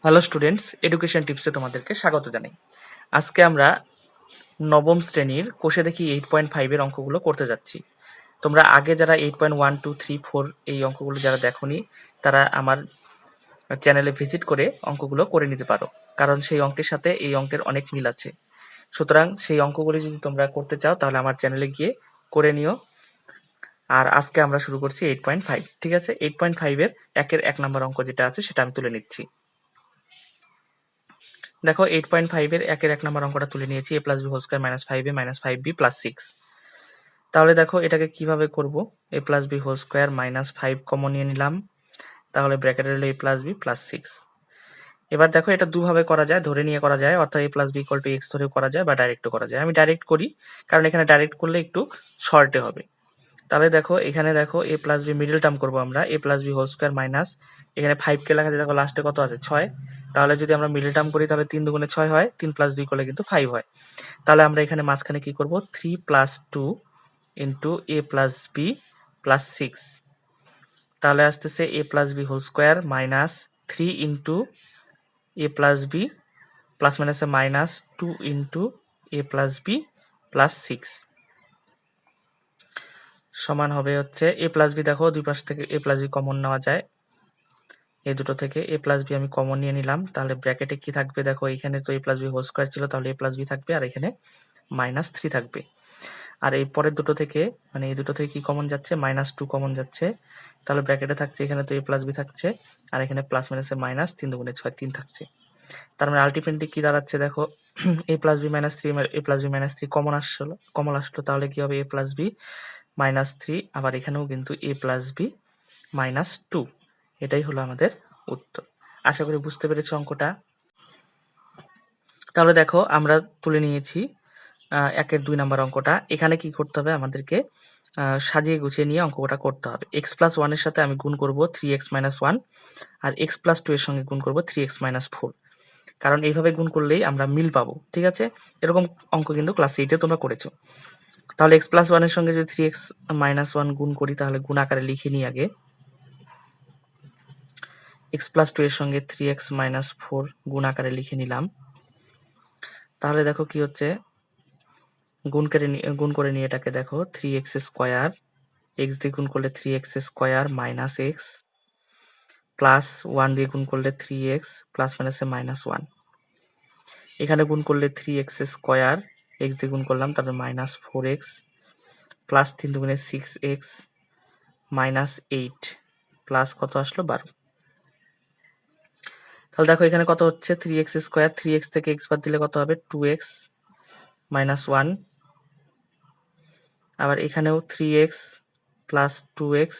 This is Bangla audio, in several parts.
হ্যালো স্টুডেন্টস, এডুকেশন টিপসে তোমাদেরকে স্বাগত জানাই। আজকে আমরা নবম শ্রেণীর কোষে দেখি 8.5 এর অঙ্কগুলো করতে যাচ্ছি। তোমরা আগে যারা 8.1 2 3 4 এই অঙ্কগুলো যারা দেখোনি তারা আমার চ্যানেলে ভিজিট করে অঙ্কগুলো করে নিতে পারো, কারণ সেই অঙ্কের সাথে এই অঙ্কের অনেক মিল আছে। সুতরাং সেই অঙ্কগুলি যদি তোমরা করতে চাও তাহলে আমার চ্যানেলে গিয়ে করে নিও। আর আজকে আমরা শুরু করছি 8.5। ঠিক আছে, 8.5 এর 1 নম্বর অঙ্ক যেটা আছে সেটা আমি তুলে নিচ্ছি। দেখো 8.5 এর 1 নম্বর অঙ্কটা তুলে নিয়েছি। a plus B whole square minus 5a minus 5b plus 6। তাহলে দেখো এটাকে কিভাবে করব। a plus B whole square minus 5 common নিয়ে নিলাম, তাহলে ব্র্যাকেটে রইল a প্লাস বি প্লাস 6। এবার দেখো এটা দুভাবে করা যায়, ধরে নিয়ে করা যায়, অর্থাৎ a plus B equal to X ধরেও করা যায় বা ডাইরেক্টও করা যায়। আমি ডাইরেক্ট করি কারণ এখানে ডাইরেক্ট করলে একটু শর্টে হবে। তাহলে দেখো এখানে দেখো a plus B middle term করবো আমরা, a plus B whole square minus এখানে 5 কে লেখা যায়, দেখো লাস্টে কত আছে 6। তাহলে যদি আমরা মিডল টার্ম করি তাহলে 3 দুগুণে 6 হয়, 3 প্লাস 2 করলে কিন্তু 5 হয়। তাহলে আমরা এখানে মাঝখানে কি করব, 3 plus 2 into A plus B plus 6। তাহলে আসতেছে A plus B whole square minus 3 into A plus B plus মাইনাসে minus 2 into A plus B plus 6 সমান হবে হচ্ছে এ প্লাস বি। দেখো দুই পাশ থেকে এ প্লাস বি কমন নেওয়া যায়, এই দুটো থেকে এ প্লাস বি আমি কমন নিয়ে নিলাম। তাহলে ব্র্যাকেটে কি থাকবে, দেখো এখানে তো এ প্লাস বি হোল স্কোয়ার ছিল, তাহলে এ প্লাস বি থাকবে আর এখানে মাইনাস 3 থাকবে। আর এই পরের দুটো থেকে মানে এই দুটো থেকে কি কমন যাচ্ছে, মাইনাস 2 কমন যাচ্ছে। তাহলে ব্র্যাকেটে থাকছে এখানে তো এ প্লাস বি থাকছে আর এখানে প্লাস মাইনাসে মাইনাস 3 দুগুণে 6 3 থাকছে। তার মানে আলটিমেটলি কি দাঁড়াচ্ছে দেখো, এ প্লাস বি মাইনাস 3 এ প্লাস বি মাইনাস 3 কমন আসলো। তাহলে কি হবে, এ প্লাস বি মাইনাস 3, আবার এখানেও কিন্তু এ প্লাস বি মাইনাস 2। এটাই হলো আমাদের উত্তর। আশা করি বুঝতে পেরেছো অঙ্কটা। তাহলে দেখো আমরা তুলে নিয়েছি 2 নম্বর অঙ্কটা। এখানে কি করতে হবে আমাদেরকে, সাজিয়ে গুছিয়ে নিয়ে অঙ্কটা করতে হবে। x প্লাস 1 এর সাথে আমি গুণ করব 3x মাইনাস 1, আর x প্লাস 2 এর সঙ্গে গুণ করব 3x মাইনাস 4। কারণ এইভাবে গুণ করলেই আমরা মিল পাবো। ঠিক আছে, এরকম অঙ্ক কিন্তু ক্লাস 8 এ তোমরা করেছো। তাহলে x প্লাস 1 এর সঙ্গে যদি 3x মাইনাস 1 গুণ করি তাহলে গুণ আকারে লিখে নিই আগে। x প্লাস 2 এর সঙ্গে 3x মাইনাস 4 গুণ আকারে লিখে নিলাম। তাহলে দেখো কি হচ্ছে, গুণ করে নিয়ে এটাকে দেখো 3x স্কোয়ার, এক্স দিয়ে গুণ করলে 3x square minus x plus 1 দিয়ে গুণ করলে 3x প্লাস মাইনাসে মাইনাস 1। এখানে গুণ করলে 3x স্কোয়ার, এক্স দিয়ে গুণ করলাম, তারপরে মাইনাস 4x প্লাস 3 দুগুণে 6x মাইনাস 8 প্লাস কত আসলো 12। তাহলে দেখো এখানে কত হচ্ছে, 3x স্কোয়ার, 3x থেকে x বাদ দিলে কত হবে 2x মাইনাস 1। আবার এখানেও 3x প্লাস 2x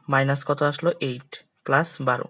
মাইনাস কত আসলো 8 প্লাস 12।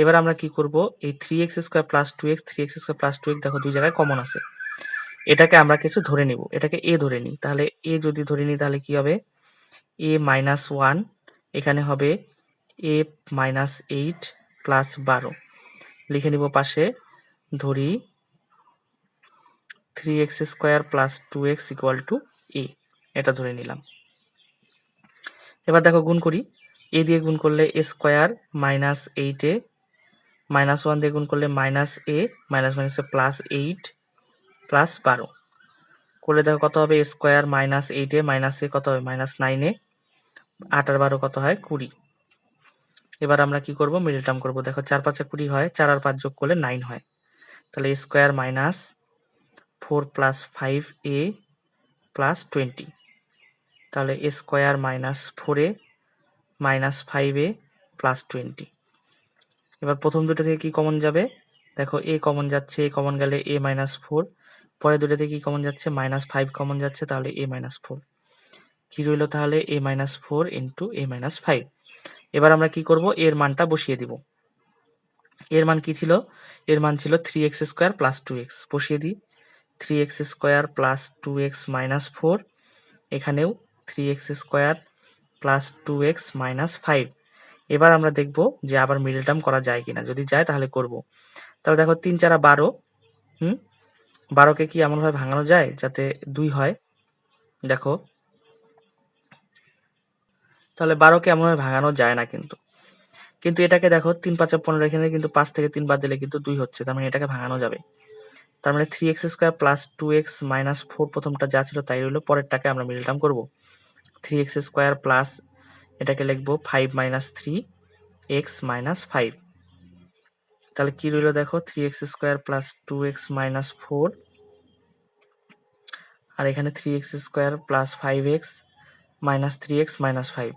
এবার আমরা কি করব, এই 3x square plus 2x, 3x square plus 2x দেখো দুই জায়গায় কমন আছে, এটাকে আমরা কিছু ধরে নিব, এটাকে a ধরে নিই। তাহলে a যদি ধরে নিই তাহলে কি হবে, a মাইনাস 1, এখানে হবে a মাইনাস 8 প্লাস 12। লিখে নিব পাশে, ধরি 3x square plus 2x equal to a, এটা ধরে নিলাম। এবার দেখো গুণ করি, a দিয়ে গুণ করলে a square minus 8a minus 1 দিয়ে গুণ করলে মাইনাস a মাইনাস মাইনাসে প্লাস 8 প্লাস 12 করলে দেখো কত হবে, স্কোয়ার মাইনাস 8a মাইনাস এ কত হবে মাইনাস 9a, 8 আর 12 কত হয় 20। এবার আমরা কি করব, মিডল টার্ম করব। দেখো 4 5 20 হয়, 4 আর 5 যোগ করলে 9 হয়। তাহলে square minus 4 plus 5a plus 20। তাহলে square minus 4a minus 5a plus 20। এবার প্রথম দুটো থেকে কি কমন যাবে, দেখো a কমন যাচ্ছে, a কমন গেলে a মাইনাস 4, পরে দুটো থেকে কি কমন যাচ্ছে মাইনাস 5 কমন যাচ্ছে, তাহলে a মাইনাস 4 কি রইল, তাহলে a minus 4 into a minus 5। এবার আমরা কি করব, এর মানটা বসিয়ে দিব। এর মান কি ছিল, এর মান ছিল 3x স্কোয়ার প্লাস 2x, বসিয়ে দিই 3x square plus 2x minus 4, এখানেও 3x square plus 2x minus 5। এবার আমরা দেখব যে আবার মিডল টার্ম করা যায় কিনা, যদি যায় তাহলে করব। তাহলে দেখো 3 4 12, 12কে কি এমনভাবে ভাঙানো যায় যাতে 2 হয়, দেখো তাহলে 12কে এমনভাবে ভাঙানো যায় না, কিন্তু কিন্তু এটাকে দেখো 3 5 15, এখানে কিন্তু 5 থেকে 3 বাদ দিলে কিন্তু 2 হচ্ছে, তার মানে এটাকে ভাঙানো যাবে। তার মানে 3x square plus 2x minus 4 প্রথমটা যা ছিল তাই রইলো, পরেরটাকে আমরা মিডল টার্ম করবো। 3x স্কোয়ার প্লাস এটাকে লিখবো 5 মাইনাস 3x মাইনাস 5, তাহলে কি রইলো দেখো 3x square plus 2x minus 4, আর এখানে 3x square plus 5x minus 3x minus 5,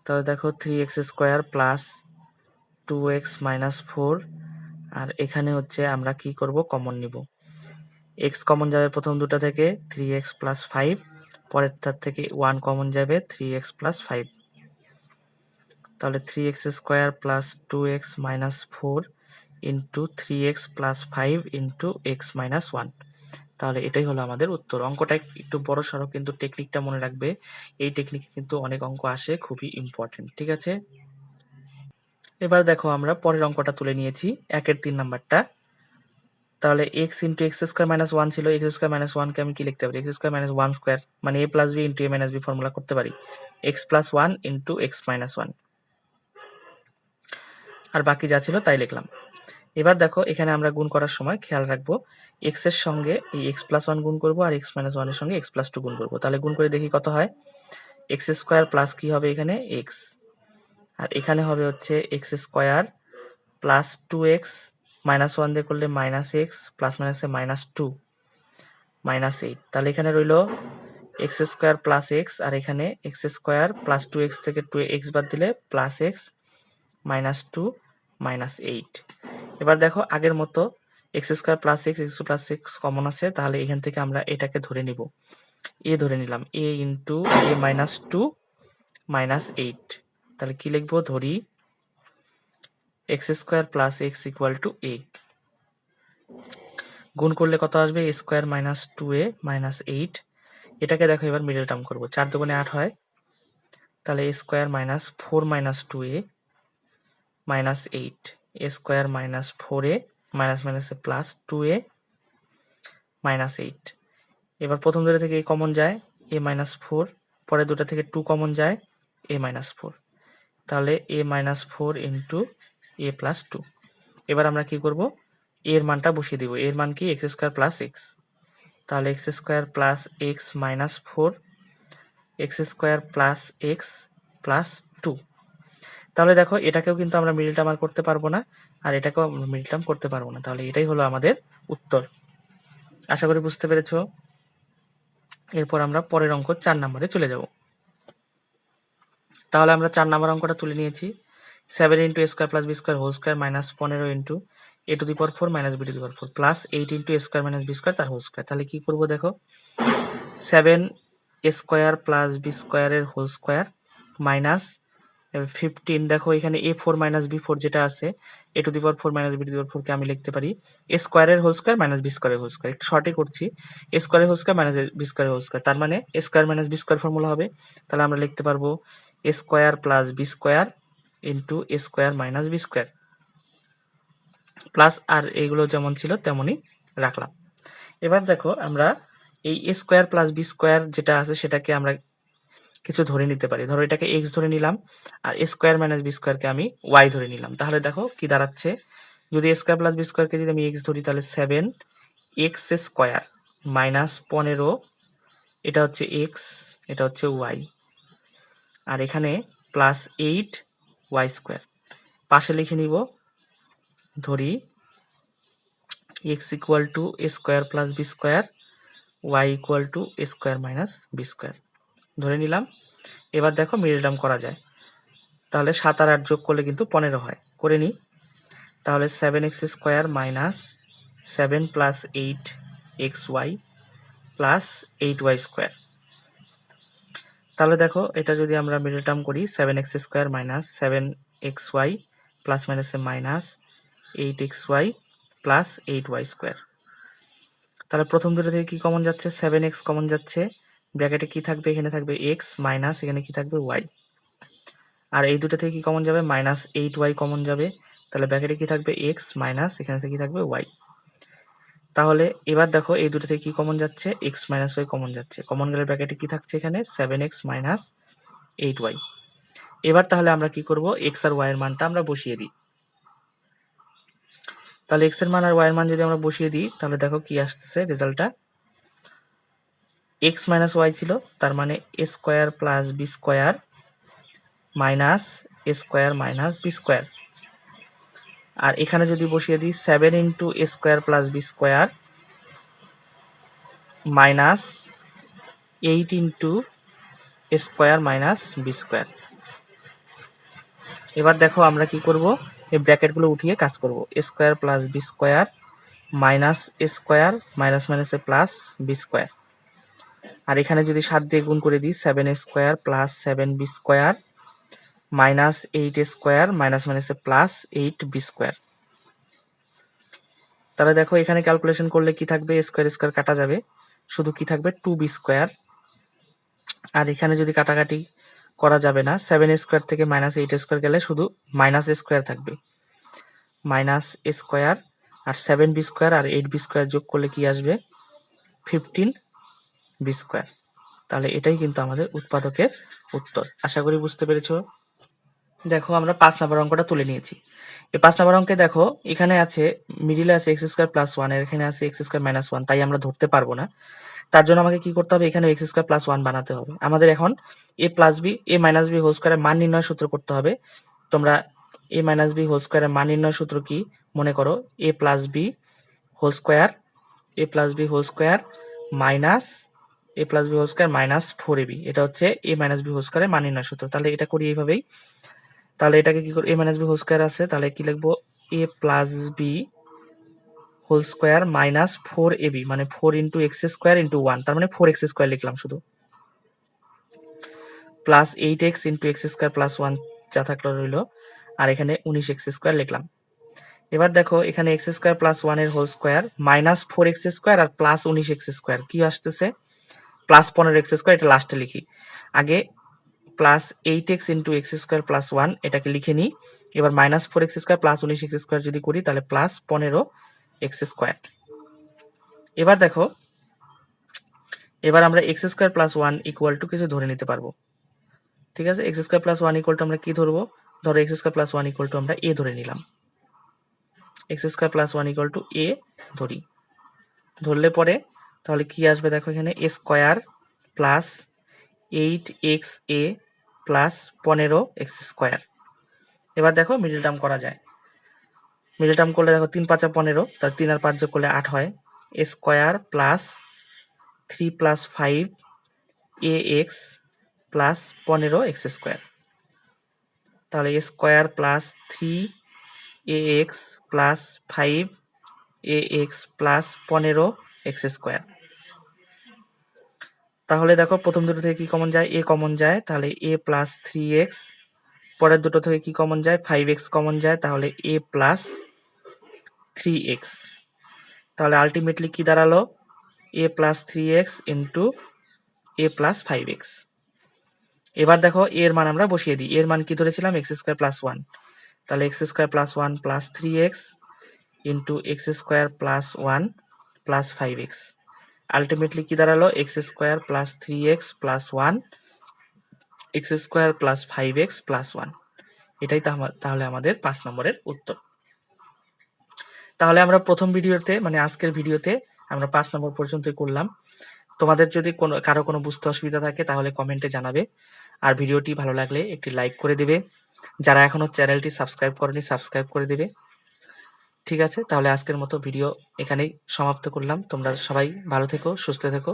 তাহলে দেখো 3x square plus 2x minus 4, আর এখানে হচ্ছে আমরা কি করব, কমন নিব। x কমন যাবে প্রথম দুটা থেকে 3x প্লাস 5, পরেরটার থেকে 1 কমন যাবে 3x প্লাস 5, তাহলে 3x square plus 2x minus 4 into 3x plus 5 into x minus 1, তাহলে এটাই হলো আমাদের উত্তর। অঙ্কটা একটু বড় সড়ো, কিন্তু টেকনিকটা মনে রাখবে, এই টেকনিকে কিন্তু অনেক অঙ্ক আসে, খুবই ইম্পর্টেন্ট। ঠিক আছে, এবার দেখো আমরা পরের অঙ্কটা তুলে নিয়েছি, 1-এর 3 নাম্বারটা। তাহলে x into x square minus 1 ছিল, এক্স স্কোয়ার মাইনাস 1কে আমি কি লিখতে পারি, এক্স স্কোয়ার মাইনাস 1 স্কোয়ার, মানে a plus B into a minus B formula করতে পারি, X plus 1 into X minus 1, আর বাকি যা ছিল তাই লিখলাম। এবার দেখো এখানে আমরা গুণ করার সময় খেয়াল রাখবো, এক্স এর সঙ্গে এই এক্স প্লাস 1 গুণ করবো, আর এক্স মাইনাস 1 এর সঙ্গে এক্স প্লাস 2 গুণ করবো। তাহলে গুণ করে দেখি কত হয়, এক্স স্কোয়ার প্লাস কি হবে এখানে এক্স, আর এখানে হবে হচ্ছে x square plus 2x minus 1 দিয়ে করলে মাইনাস এক্স, প্লাস মাইনাসে মাইনাস 2 মাইনাস 8, তাহলে এখানে রইলো এক্স স্কোয়ার প্লাস এক্স, আর এখানে এক্স স্কোয়ার প্লাস 2x থেকে 2x বাদ দিলে প্লাস এক্স মাইনাস 2 মাইনাস 8। এবার দেখো আগের মতো x square plus x, x plus x common আছে, তাহলে এখান থেকে আমরা এটাকে ধরে নিব, এ ধরে নিলাম, a into a minus 2 minus 8, তাহলে কি লিখবো, ধরি x square plus x equal to a, গুণ করলে কত আসবে, এ স্কোয়ার মাইনাস 2a মাইনাস 8, এটাকে দেখো এবার মিডল টার্ম করবো, 4 দুগুণে 8 হয়, তাহলে a square minus 4 minus 2a minus 8, a square minus 4a minus মাইনাসে প্লাস 2a মাইনাস 8। এবার প্রথম দুটো থেকে এ কমন যায়, এ মাইনাস 4, পরে দুটো থেকে 2 কমন যায়, এ মাইনাস 4, তাহলে এ মাইনাস 4 ইন্টু এ প্লাস 2। এবার আমরা কি করব, এর মানটা বসিয়ে দিব, এর মান কি এক্স স্কোয়ার প্লাস এক্স, তাহলে x square plus x minus 4, x square plus x plus 2। তাহলে দেখো এটাকেও কিন্তু আমরা মিডল টার্ম আর করতে পারবো না, আর এটাকেও আমরা মিডল টার্ম করতে পারবো না, তাহলে এটাই হলো আমাদের উত্তর। আশা করি বুঝতে পেরেছো। এরপর আমরা পরের অঙ্ক 4 নম্বরে চলে যাব। তাহলে আমরা 4 নম্বর অঙ্কটা তুলে নিয়েছি, 7 into a square plus B square whole square minus 15 into a to the power 4 minus b to the power 4 plus 8 into a square minus B square তার হোল স্কোয়ার। তাহলে কি করবো দেখো, 7 এ স্কোয়ার প্লাস বি স্কোয়ারের হোল স্কোয়ার মাইনাস 15, দেখো এখানে a4 মাইনাস b4 যেটা আছে, a to the power 4 minus b to the power 4 কে আমি লিখতে পারি এ স্কোয়ারের হোল স্কোয়ার মাইনাস বি স্কোয়ারের হোল স্কোয়ার, একটু শর্টে করছি, এ স্কোয়ারের হোল স্কোয়ার মাইনাস বি স্কোয়ারের হোল স্কোয়ার, তার মানে a square minus B square formula হবে। তাহলে আমরা লিখতে পারবো a square plus B square into a square minus B square, plus আর এইগুলো যেমন ছিল তেমনই রাখলাম। এবার দেখো আমরা এই a square plus B square যেটা আছে সেটাকে আমরা কিছু ধরে নিতে পারি, ধরো এটাকে এক্স ধরে নিলাম, আর এ স্কোয়ার মাইনাস বি স্কোয়ারকে আমি ওয়াই ধরে নিলাম। তাহলে দেখো কি দাঁড়াচ্ছে, যদি এ স্কোয়ার প্লাস বি স্কোয়ারকে যদি আমি এক্স ধরি, তাহলে 7 এক্স স্কোয়ার মাইনাস 15, এটা হচ্ছে এক্স, এটা হচ্ছে ওয়াই, আর এখানে প্লাস 8 ওয়াই স্কোয়ার, পাশে লিখে নিব, ধরি X equal to A square plus B square, Y equal to A square minus B square ধরে নিলাম। এবার দেখো মিডল টার্ম করা যায়, তাহলে 7 আর 8 যোগ করলে কিন্তু 15 হয়, করে নিই। তাহলে 7x square minus 7 plus 8xy plus 8y square. তাহলে দেখো এটা যদি আমরা মিডল টার্ম করি, 7x square minus 7xy plus মাইনাসে minus 8xy plus 8y square. তাহলে প্রথম দুটো থেকে কি কমন যাচ্ছে, 7x কমন যাচ্ছে, ব্র্যাকেটে কি থাকবে, এখানে থাকবে x মাইনাস এখানে কি থাকবে y, আর এই দুটো থেকে কি কমন যাবে, মাইনাস 8y কমন যাবে, তাহলে ব্র্যাকেটে কি থাকবে x মাইনাস এখানে থেকে কি থাকবে y। তাহলে এবার দেখো এই দুটো থেকে কি কমন যাচ্ছে, x মাইনাস y কমন যাচ্ছে, কমন গেলে ব্র্যাকেটে কি থাকছে, এখানে 7x মাইনাস 8y। এবার তাহলে আমরা কি করব, এক্স আর ওয়াই এর মানটা আমরা বসিয়ে দিই। তাহলে এক্স এর মান আর ওয়াই এর মান যদি আমরা বসিয়ে দিই তাহলে দেখো কি আসতেছে রেজাল্টটা। এক্স মাইনাস ওয়াই ছিল, তার মানে a square plus B square minus a square minus B square. আর এখানে যদি বসিয়ে দিই 7 into a square plus B square minus 8 into a square minus B square. এবার দেখো আমরা কি করব, এই ব্র্যাকেটগুলো উঠিয়ে কাজ করব। A square plus B square minus a square minus মাইনাসে প্লাস বি স্কোয়ার। আর এখানে যদি 7 দিয়ে গুণ করে দিই 7 a square plus 7 b square minus 8 a square minus মাইনাসে প্লাস 8 বি স্কোয়ার। তাহলে দেখো এখানে ক্যালকুলেশন করলে কি থাকবে, স্কোয়ার স্কোয়ার কাটা যাবে, শুধু কি থাকবে 2 বি স্কোয়ার। আর এখানে যদি কাটাকাটি করা যাবে না, 7 স্কোয়ার থেকে মাইনাস 8 স্কোয়ার গেলে শুধু মাইনাস স্কোয়ার থাকবে, মাইনাস স্কোয়ার আর 7 বি স্কোয়ার আর 8 বি স্কোয়ার যোগ করলে কি আসবে 15 বি স্কোয়ার। তাহলে এটাই কিন্তু আমাদের উৎপাদকের উত্তর। আশা করি বুঝতে পেরেছো। দেখো আমরা 5 নম্বর অঙ্কটা তুলে নিয়েছি। এই 5 নম্বর অঙ্কে দেখো এখানে আছে মিডিলে আছে এক্স স্কোয়ার প্লাস ওয়ান, আর এখানে আছে এক্স স্কোয়ার মাইনাস ওয়ান, তাই আমরা ধরতে পারবো না। তার জন্য আমাকে কি করতে হবে, এখানে এক্স স্কোয়ার প্লাস ওয়ান বানাতে হবে। আমাদের এখন এ plus B A minus b whole স্কোয়ারের মান নির্ণয় সূত্র করতে হবে। তোমরা এ মাইনাস বি হোল স্কোয়ারের মান নির্ণয় সূত্র কি মনে করো, a plus B whole square, a plus B whole square minus a plus B whole square minus 4ab, এটা হচ্ছে এ মাইনাস বি হোল স্কোয়ারের মান নির্ণয় সূত্র। তাহলে এটা করি এইভাবেই। তাহলে এটাকে কি করব, a minus b whole square আছে, তাহলে কি লিখবো, a plus B whole square minus 4ab, মানে 4 ইন্টু এক্স স্কোয়ার ইন্টু 1, তার মানে 4x স্কোয়ার লিখলাম শুধু, plus 8x into x square plus 1 যা থাকলো রইলো, আর এখানে 19x স্কোয়ার লিখলাম। এবার দেখো এখানে এক্স স্কোয়ার প্লাস 1 এর whole square minus 4x square আর প্লাস 19x স্কোয়ার কি আসতেছে, প্লাস 15x স্কোয়ার, এটা লাস্টে লিখি। আগে plus 8x into x square plus 1 এটাকে লিখে নিই। এবার minus 4x square plus 19x square যদি করি তাহলে প্লাস 15x স্কোয়ার। এবার দেখো এবার আমরা x square plus 1 equal to কিছু ধরে নিতে পারবো। ঠিক আছে, x square plus 1 equal to আমরা কি ধরবো, ধরো x square plus 1 equal to আমরা এ ধরে নিলাম। X square plus 1 equal to a ধরি, ধরলে পরে তাহলে কি আসবে দেখো, এখানে a square plus 8x a plus 15x square. এবার দেখো মিডল টার্ম করা যায়, মিডল টার্ম করলে দেখো 3 5 15, তার 3 আর 5 যোগ করলে 8 হয়, a square plus 3 plus 5 ax plus 15x square. তাহলে a square plus 3ax plus 5ax plus 15x square. তাহলে দেখো প্রথম দুটো থেকে কি কমন যায়, এ কমন যায়, তাহলে এ প্লাস 3x, পরের দুটো থেকে কি কমন যায় 5x কমন যায়, তাহলে এ প্লাস 3x। তাহলে আলটিমেটলি কি দাঁড়ালো, এ plus 3x into A plus 5x। এবার দেখো এর মান আমরা বসিয়ে দিই, এর মান কি ধরেছিলাম এক্স স্কোয়ার প্লাস 1, তাহলে x square plus 1 plus 3x into x square plus 1 plus 5x। Ultimately কি দাঁড়ালো, x square plus 3x plus 1 x square plus 5x plus 1। এটাই তাহলে আমাদের 5 নম্বরের উত্তর। তাহলে আমরা প্রথম ভিডিওতে মানে আজকের ভিডিওতে আমরা 5 নম্বর পর্যন্তই করলাম। তোমাদের যদি কারো কোনো বুঝতে অসুবিধা থাকে তাহলে কমেন্টে জানাবে, আর ভিডিওটি ভালো লাগলে একটি লাইক করে দেবে, যারা এখনো চ্যানেলটি সাবস্ক্রাইব করেনি সাবস্ক্রাইব করে দেবে। ঠিক আছে, তাহলে আজকের মতো ভিডিও এখানেই সমাপ্ত করলাম। তোমরা সবাই ভালো থেকো, সুস্থ থেকো।